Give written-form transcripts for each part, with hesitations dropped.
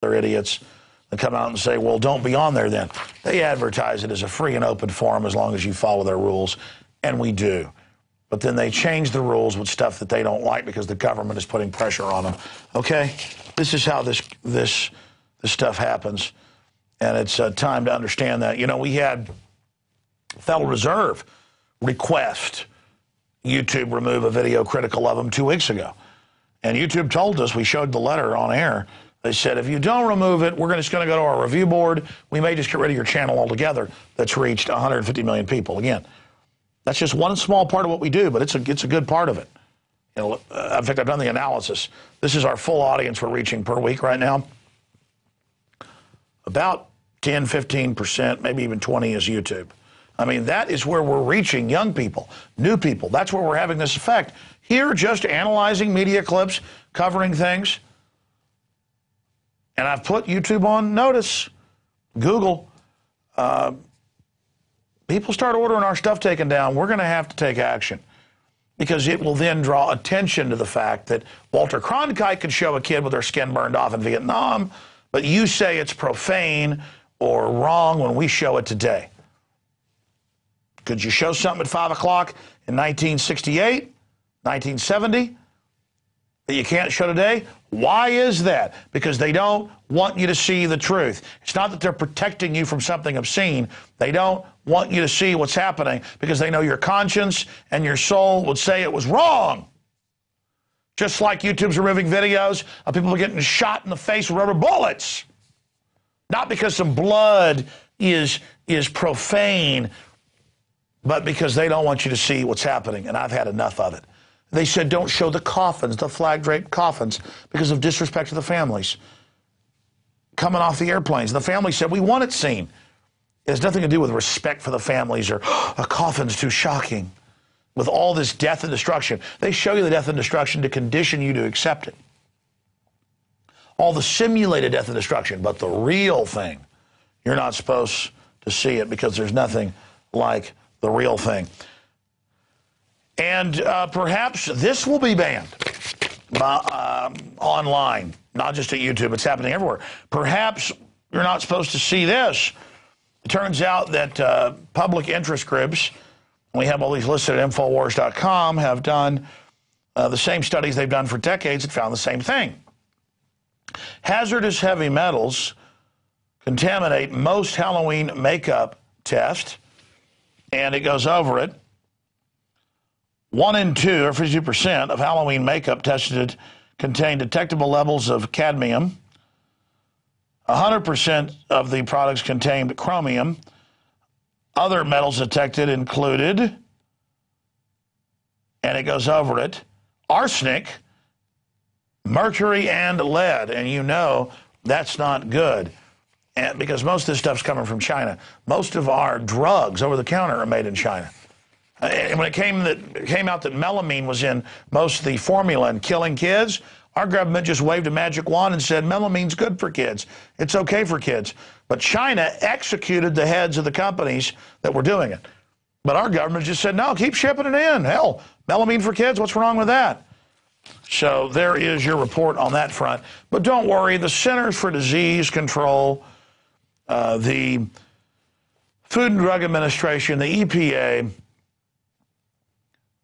They're idiots that come out and say, well, don't be on there then. They advertise it as a free and open forum as long as you follow their rules, and we do. But then they change the rules with stuff that they don't like because the government is putting pressure on them. Okay? This is how this stuff happens, and it's time to understand that. You know, we had Federal Reserve request YouTube remove a video critical of them 2 weeks ago. And YouTube told us, we showed the letter on air, they said, if you don't remove it, we're just going to go to our review board. We may just get rid of your channel altogether. That's reached 150 million people. Again, that's just one small part of what we do, but it's a good part of it. You know, in fact, I've done the analysis. This is our full audience we're reaching per week right now. About 10, 15%, maybe even 20 is YouTube. I mean, that is where we're reaching young people, new people. That's where we're having this effect. Here, just analyzing media clips, covering things. And I've put YouTube on notice. Google. People start ordering our stuff taken down, we're going to have to take action. Because it will then draw attention to the fact that Walter Cronkite could show a kid with their skin burned off in Vietnam, but you say it's profane or wrong when we show it today. Could you show something at 5 o'clock in 1968, 1970 that you can't show today? Why is that? Because they don't want you to see the truth. It's not that they're protecting you from something obscene. They don't want you to see what's happening because they know your conscience and your soul would say it was wrong. Just like YouTube's removing videos of people getting shot in the face with rubber bullets. Not because some blood is profane, but because they don't want you to see what's happening, and I've had enough of it. They said don't show the coffins, the flag-draped coffins, because of disrespect to the families coming off the airplanes. The family said, we want it seen. It has nothing to do with respect for the families or a coffin's too shocking. With all this death and destruction, they show you the death and destruction to condition you to accept it. All the simulated death and destruction, but the real thing, you're not supposed to see it because there's nothing like the real thing. And perhaps this will be banned online, not just at YouTube. It's happening everywhere. Perhaps you're not supposed to see this. It turns out that public interest groups, we have all these listed at INFOWARS.com, have done the same studies they've done for decades and found the same thing. Hazardous heavy metals contaminate most Halloween makeup tests, and it goes over it. 1 in 2, or 52%, of Halloween makeup tested contain detectable levels of cadmium. 100% of the products contained chromium. Other metals detected included, and it goes over it, arsenic, mercury, and lead. And you know that's not good. And because most of this stuff's coming from China. Most of our drugs over the counter are made in China. And when it came out that melamine was in most of the formula and killing kids, our government just waved a magic wand and said melamine's good for kids. It's okay for kids. But China executed the heads of the companies that were doing it. But our government just said, no, keep shipping it in. Hell, melamine for kids, what's wrong with that? So there is your report on that front. But don't worry, the Centers for Disease Control, the Food and Drug Administration, the EPA,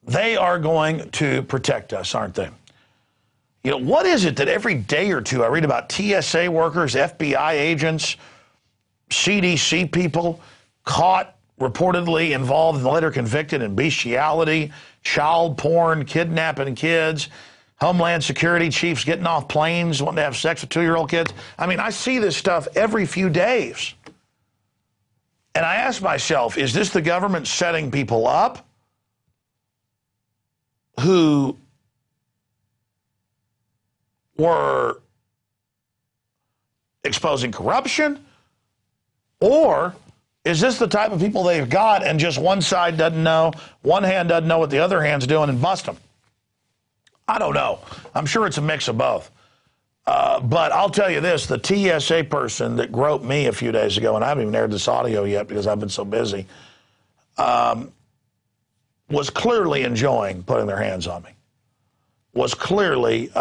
they are going to protect us, aren't they? You know, what is it that every day or two I read about TSA workers, FBI agents, CDC people caught reportedly involved and later convicted in bestiality, child porn, kidnapping kids, Homeland Security chiefs getting off planes wanting to have sex with 2-year-old kids? I mean, I see this stuff every few days. And I ask myself, is this the government setting people up who were exposing corruption? Or is this the type of people they've got and just one side doesn't know, one hand doesn't know what the other hand's doing and bust them? I don't know. I'm sure it's a mix of both. But I'll tell you this, the TSA person that groped me a few days ago, and I haven't even aired this audio yet because I've been so busy, was clearly enjoying putting their hands on me, was clearly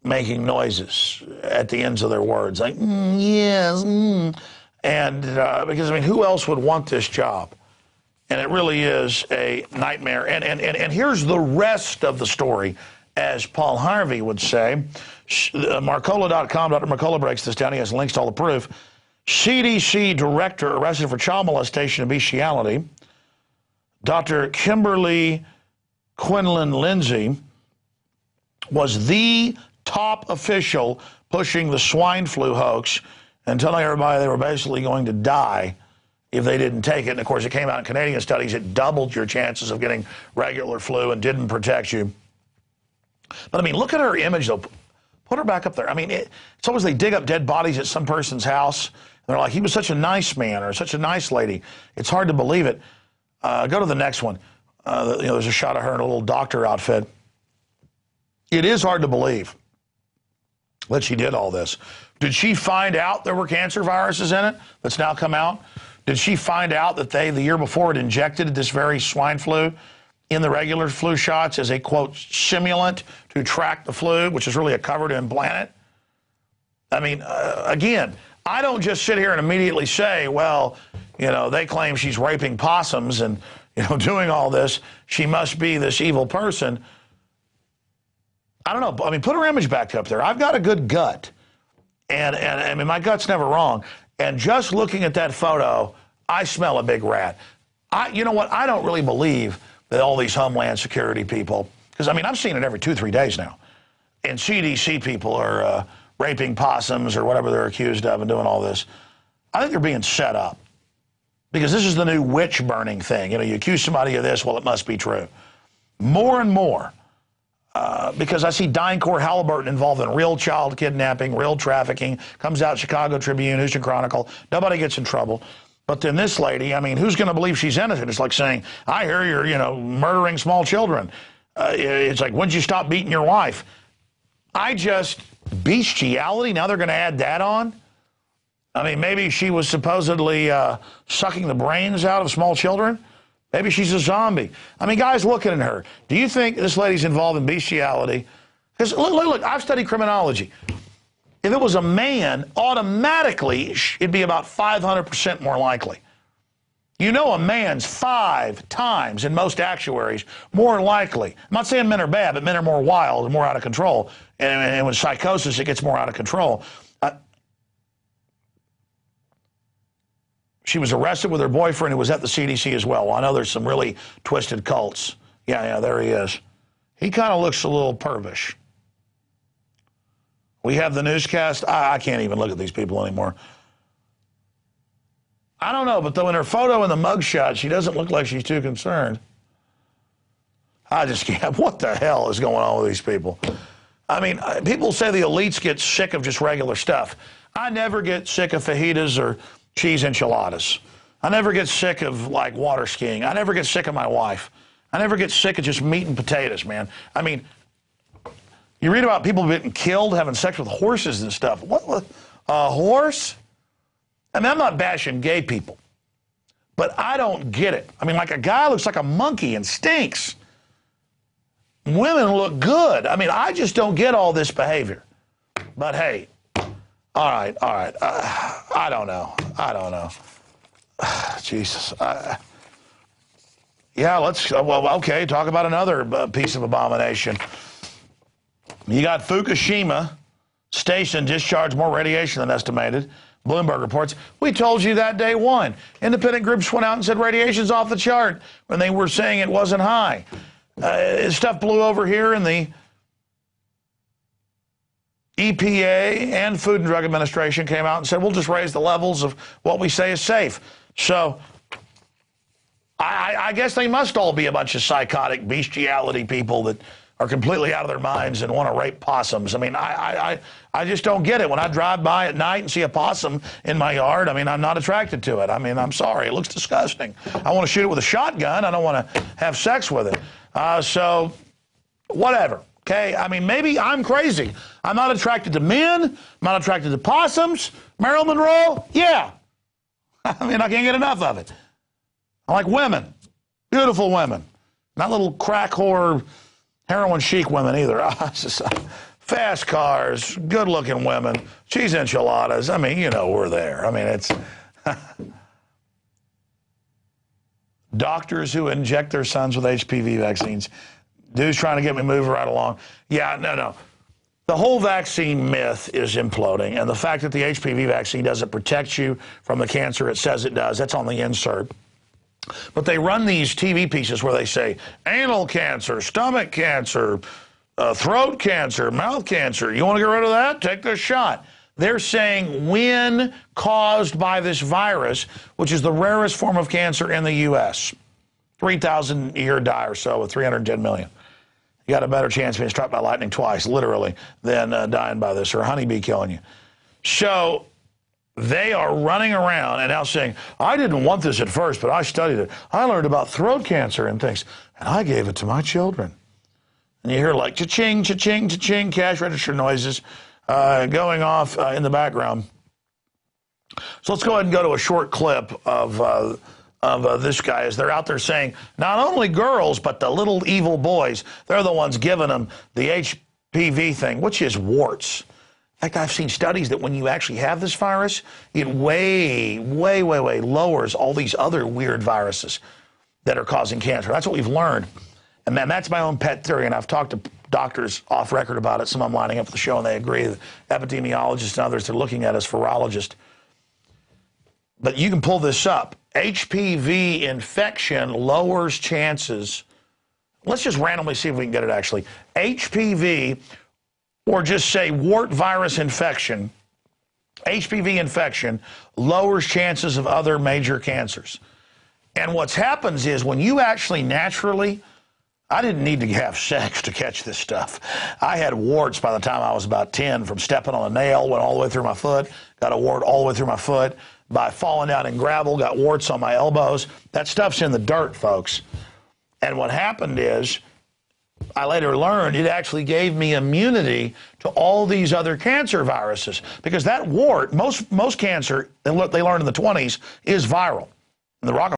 making noises at the ends of their words, like, yes, and because, I mean, who else would want this job? And it really is a nightmare. And here's the rest of the story, as Paul Harvey would say. Marcola.com, Dr. Marcola breaks this down. He has links to all the proof. CDC director arrested for child molestation and bestiality. Dr. Kimberly Quinlan Lindsay was the top official pushing the swine flu hoax and telling everybody they were basically going to die if they didn't take it. And, of course, it came out in Canadian studies. It doubled your chances of getting regular flu and didn't protect you. But, I mean, look at her image, though. Put her back up there. I mean, it's always they dig up dead bodies at some person's house. And they're like, he was such a nice man or such a nice lady. It's hard to believe it. Go to the next one. There's a shot of her in a little doctor outfit. It is hard to believe that she did all this. Did she find out there were cancer viruses in it that's now come out? Did she find out that they, the year before, had injected this very swine flu in the regular flu shots as a, quote, simulant to track the flu, which is really a covered-in planet? I mean, again, I don't just sit here and immediately say, well, you know, they claim she's raping possums and, you know, doing all this. She must be this evil person. I don't know. I mean, put her image back up there. I've got a good gut. And I mean, my gut's never wrong. And just looking at that photo, I smell a big rat. You know what? I don't really believe that all these Homeland Security people, because, I mean, I've seen it every 2-3 days now. And CDC people are raping possums or whatever they're accused of and doing all this. I think they're being set up. Because this is the new witch burning thing. You know, you accuse somebody of this, well, it must be true. More and more. Because I see DynCorp Halliburton involved in real child kidnapping, real trafficking, comes out Chicago Tribune, Houston Chronicle. Nobody gets in trouble. But then this lady, I mean, who's going to believe she's innocent? It's like saying, I hear you're, you know, murdering small children. It's like, when'd you stop beating your wife? Bestiality, now they're going to add that on? I mean, maybe she was supposedly sucking the brains out of small children. Maybe she's a zombie. I mean, guys, looking at her. Do you think this lady's involved in bestiality? Because, look, I've studied criminology. If it was a man, automatically it'd be about 500% more likely. You know, a man's 5 times, in most actuaries, more likely. I'm not saying men are bad, but men are more wild and more out of control. And with psychosis, it gets more out of control. She was arrested with her boyfriend who was at the CDC as well. I know there's some really twisted cults. Yeah, there he is. He kind of looks a little pervish. We have the newscast. I can't even look at these people anymore. I don't know, but though in her photo in the mugshot, she doesn't look like she's too concerned. I just can't. What the hell is going on with these people? I mean, people say the elites get sick of just regular stuff. I never get sick of fajitas or cheese enchiladas. I never get sick of, like, water skiing. I never get sick of my wife. I never get sick of just meat and potatoes, man. I mean, you read about people getting killed having sex with horses and stuff. What? A horse? I mean, I'm not bashing gay people, but I don't get it. I mean, like, a guy looks like a monkey and stinks. Women look good. I mean, I just don't get all this behavior. But, hey, all right. I don't know. Jesus. Yeah, okay, talk about another piece of abomination. You got Fukushima station discharged more radiation than estimated. Bloomberg reports. We told you that day one. Independent groups went out and said radiation's off the chart when they were saying it wasn't high. Stuff blew over here in the EPA and Food and Drug Administration came out and said, we'll just raise the levels of what we say is safe. So I guess they must all be a bunch of psychotic bestiality people that are completely out of their minds and want to rape possums. I mean, I just don't get it. When I drive by at night and see a possum in my yard, I mean, I'm not attracted to it. I mean, I'm sorry. It looks disgusting. I want to shoot it with a shotgun. I don't want to have sex with it. So whatever. Okay, I mean, maybe I'm crazy. I'm not attracted to men. I'm not attracted to possums. Marilyn Monroe? Yeah. I mean, I can't get enough of it. I like women. Beautiful women. Not little crack whore, heroin chic women either. fast cars, good-looking women, cheese enchiladas. I mean, you know, we're there. I mean, it's doctors who inject their sons with HPV vaccines. Dude's trying to get me moving right along. Yeah, no. The whole vaccine myth is imploding, and the fact that the HPV vaccine doesn't protect you from the cancer it says it does, that's on the insert. But they run these TV pieces where they say anal cancer, stomach cancer, throat cancer, mouth cancer. You want to get rid of that? Take this shot. They're saying when caused by this virus, which is the rarest form of cancer in the U.S. 3,000 a year die or so with 310 million. You got a better chance of being struck by lightning twice, literally, than dying by this or a honeybee killing you. So they are running around and now saying, I didn't want this at first, but I studied it. I learned about throat cancer and things, and I gave it to my children. And you hear like cha-ching, cha-ching, cha-ching, cash register noises going off in the background. So let's go ahead and go to a short clip of this guy as they're out there saying, not only girls, but the little evil boys, they're the ones giving them the HPV thing, which is warts. In fact, I've seen studies that when you actually have this virus, it way lowers all these other weird viruses that are causing cancer. That's what we've learned. And man, that's my own pet theory, and I've talked to doctors off record about it. Some of them lining up for the show, and they agree. Epidemiologists and others are looking at us, virologists. But you can pull this up. HPV infection lowers chances. Let's just randomly see if we can get it actually. HPV, or just say wart virus infection, HPV infection lowers chances of other major cancers. And what happens is when you actually naturally, I didn't need to have sex to catch this stuff. I had warts by the time I was about 10 from stepping on a nail, went all the way through my foot, got a wart all the way through my foot. By falling down in gravel, got warts on my elbows. That stuff's in the dirt, folks. And what happened is, I later learned it actually gave me immunity to all these other cancer viruses. Because that wart, most cancer, they learned in the 20s, is viral. And the